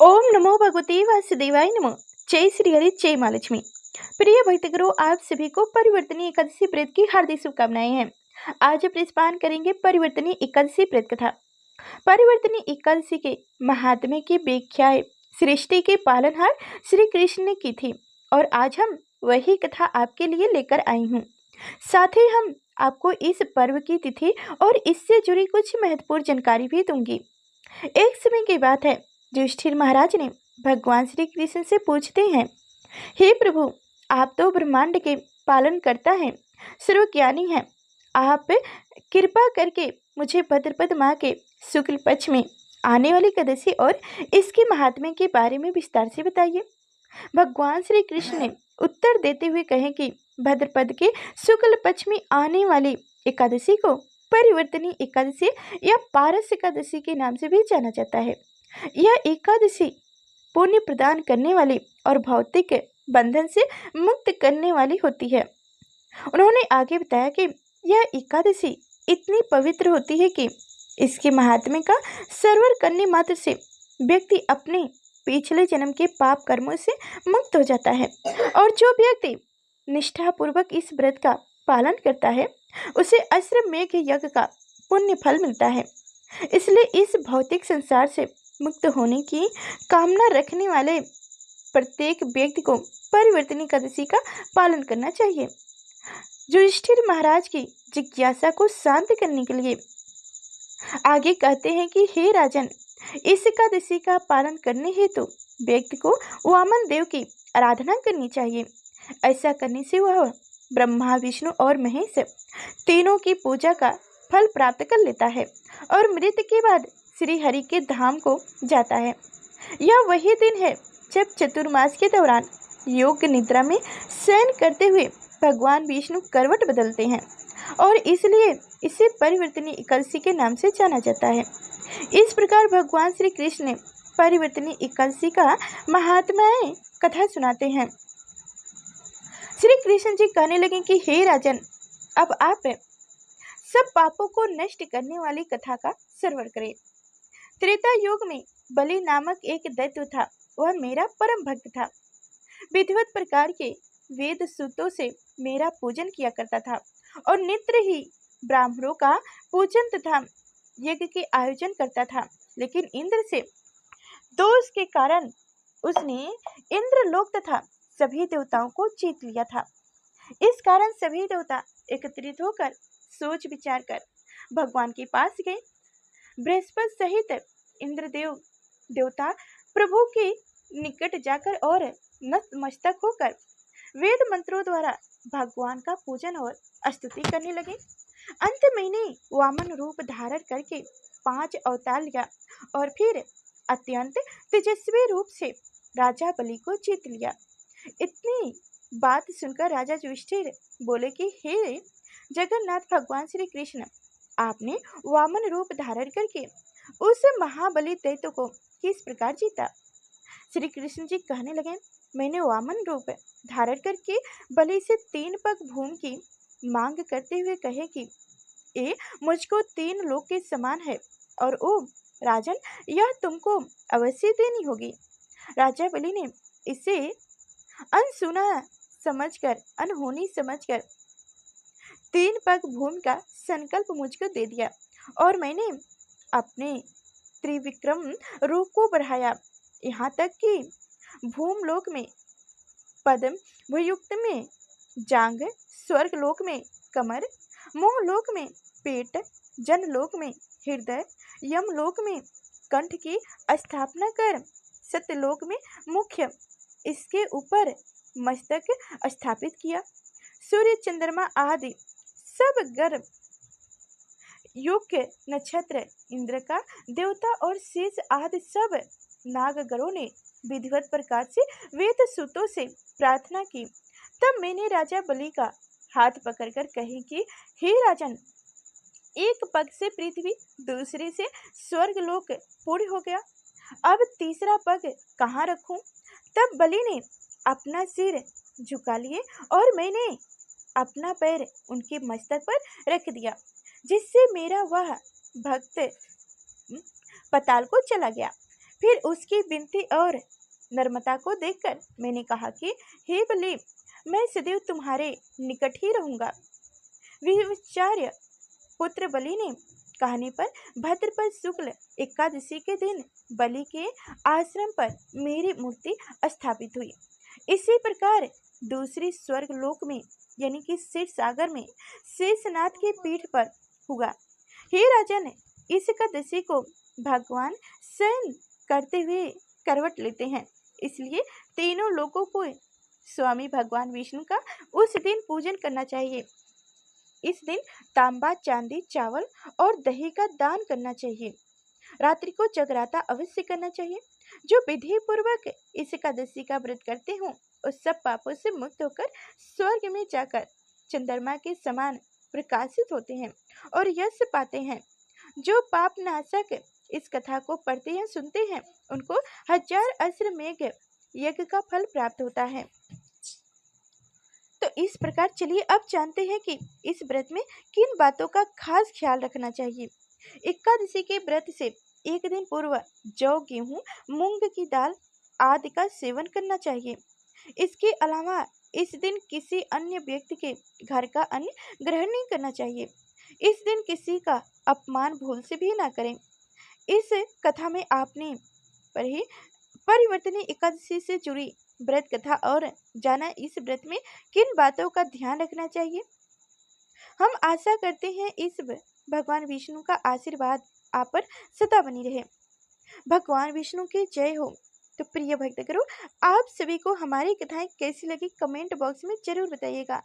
ओम नमो भगवते वासुदेवाय नमः। जय श्री हरि, जय माँ लक्ष्मी। प्रिय भक्तगणों, आप सभी को परिवर्तनी एकादशी व्रत की हार्दिक शुभकामनाएं हैं। आज हम पान करेंगे परिवर्तनी एकादशी व्रत कथा। परिवर्तनी एकादशी के महात्म्य की व्याख्या सृष्टि के पालनहार श्री कृष्ण ने की थी और आज हम वही कथा आपके लिए लेकर आई हूँ। साथ ही हम आपको इस पर्व की तिथि और इससे जुड़ी कुछ महत्वपूर्ण जानकारी भी दूंगी। एक समय की बात है, युधिष्ठिर महाराज ने भगवान श्री कृष्ण से पूछते हैं, हे प्रभु, आप तो ब्रह्मांड के पालन करता है, सर्वज्ञानी हैं। आप कृपा करके मुझे भद्रपद माह के शुक्ल पक्ष में आने वाली एकादशी और इसके महात्म्य के बारे में विस्तार से बताइए। भगवान श्री कृष्ण ने उत्तर देते हुए कहे कि भद्रपद के शुक्ल पक्ष में आने वाली एकादशी को परिवर्तनी एकादशी या पारस एकादशी के नाम से भी जाना जाता है। यह एकादशी पुण्य प्रदान करने वाली और भौतिक बंधन से मुक्त करने वाली होती है। उन्होंने आगे बताया कि यह एकादशी इतनी पवित्र होती है कि इसके महात्म्य का श्रवण करने मात्र से व्यक्ति अपने पिछले जन्म के पाप कर्मों से मुक्त हो जाता है और जो व्यक्ति निष्ठापूर्वक इस व्रत का पालन करता है उसे अश्वमेध यज्ञ का पुण्य फल मिलता है। इसलिए इस भौतिक संसार से मुक्त होने की कामना रखने वाले प्रत्येक व्यक्ति को परिवर्तनी एकादशी का पालन करना चाहिए। युधिष्ठिर महाराज की जिज्ञासा को शांत करने के लिए आगे कहते हैं कि हे राजन, इस एकादशी का पालन करने हेतु व्यक्ति को वामन देव की आराधना करनी चाहिए। ऐसा करने से वह ब्रह्मा, विष्णु और महेश तीनों की पूजा का फल प्राप्त कर लेता है और मृत्यु के बाद श्री हरि के धाम को जाता है। यह वही दिन है जब चतुर्मास के दौरान योग निद्रा में शयन करते हुए भगवान विष्णु करवट बदलते हैं और इसलिए इसे परिवर्तनी एकादशी के नाम से जाना जाता है। इस प्रकार भगवान श्री कृष्ण ने परिवर्तनी एकादशी का महात्म्य कथा सुनाते हैं। श्री कृष्ण जी कहने लगे कि हे राजन, अब आप सब पापों को नष्ट करने वाली कथा का श्रवण करें। त्रेता युग में बलि नामक एक दैत्य था। वह मेरा परम भक्त था। विधिवत प्रकार के वेद सूत्रों से मेरा पूजन किया करता था और नित्य ही ब्राह्मणों का पूजन तथा यज्ञ के आयोजन करता था। लेकिन इंद्र से दोष के कारण उसने इंद्रलोक तथा सभी देवताओं को जीत लिया था। इस कारण सभी देवता एकत्रित होकर सोच विचार कर भगवान के पास गए। बृहस्पति सहित इंद्रदेव देवता प्रभु के निकट जाकर और नतमस्तक होकर वेद मंत्रों द्वारा भगवान का पूजन और स्तुति करने लगे। अंत मैंने वामन रूप धारण करके 5 अवतार लिया और फिर अत्यंत तेजस्वी रूप से राजा बलि को जीत लिया। इतनी बात सुनकर राजा युधिष्ठिर बोले कि हे जगन्नाथ भगवान श्री कृष्ण, आपने वामन रूप धारण करके उस महाबली दैत्य को किस प्रकार जीता? श्री कृष्ण जी कहने लगे, मैंने वामन रूप धारण करके बलि से 3 पग भूमि की मांग करते हुए कहे कि ये मुझको 3 लोक के समान है और ओ राजन, यह तुमको अवश्य देनी होगी। राजा बलि ने इसे अनसुना समझकर, अनहोनी समझकर 3 पग भूमि का संकल्प मुझको दे दिया और मैंने अपने त्रिविक्रम रूप को बढ़ाया, यहाँ तक कि भूमलोक में पद्म, भूयुक्त में जांघ, स्वर्ग लोक में कमर, मोहलोक में पेट, जनलोक में हृदय, यमलोक में कंठ की स्थापना कर सत्यलोक में मुख्य, इसके ऊपर मस्तक स्थापित किया। सूर्य, चंद्रमा आदि सब गर्भ, युग, नक्षत्र, इंद्र का देवता और शेष आदि सब नागगणों ने विधिवत प्रकार से वेद सूत्रों से प्रार्थना की। तब मैंने राजा बलि का हाथ पकड़कर कहे कि हे राजन, एक पग से पृथ्वी, दूसरे से स्वर्गलोक पूर्ण हो गया, अब तीसरा पग कहाँ रखूं? तब बलि ने अपना सिर झुका लिए और मैंने अपना पैर उनके मस्तक पर रख दिया, जिससे मेरा वह भक्त पताल को चला गया। फिर उसकी विनती और नम्रता को देखकर मैंने कहा कि हे बलि, मैं सदैव तुम्हारे निकट ही रहूंगा। विचार्य पुत्र बलि ने कहने पर भाद्रपद शुक्ल एकादशी के दिन बलि के आश्रम पर मेरी मूर्ति स्थापित हुई। इसी प्रकार दूसरी स्वर्ग लोक में यानी कि क्षीर सागर में शेषनाथ की पीठ पर हुआ। हे राजन, इस एकादशी को भगवान शयन करते हुए करवट लेते हैं, इसलिए तीनों लोगों को स्वामी भगवान विष्णु का उस दिन पूजन करना चाहिए। इस दिन तांबा, चांदी, चावल और दही का दान करना चाहिए। रात्रि को जगराता अवश्य करना चाहिए। जो विधि पूर्वक इस एकादशी का व्रत करते हों उस सब पापों से मुक्त होकर स्वर्ग में जाकर चंद्रमा के समान प्रकाशित होते हैं और यश पाते हैं। जो पाप नाशक इस कथा को पढ़ते या सुनते हैं उनको 1000 अश्वमेध यज्ञ का फल प्राप्त होता है। तो इस प्रकार चलिए अब जानते हैं कि इस व्रत में किन बातों का खास ख्याल रखना चाहिए। एकादशी के व्रत से एक दिन पूर्व जौ, गेहूं, मूंग की दाल आदि का सेवन करना चाहिए। इसके अलावा इस दिन किसी अन्य व्यक्ति के घर का अन्न ग्रहण नहीं करना चाहिए। इस दिन किसी का अपमान भूल से भी ना करें। इस कथा में आपने पढ़ी परिवर्तनीय एकादशी से जुड़ी व्रत कथा और जाना इस व्रत में किन बातों का ध्यान रखना चाहिए। हम आशा करते हैं इस भगवान विष्णु का आशीर्वाद आप पर सदा बनी रहे। भगवान विष्णु की जय हो। तो प्रिय भक्तगणों, आप सभी को हमारी कथाएं कैसी लगी कमेंट बॉक्स में जरूर बताइएगा।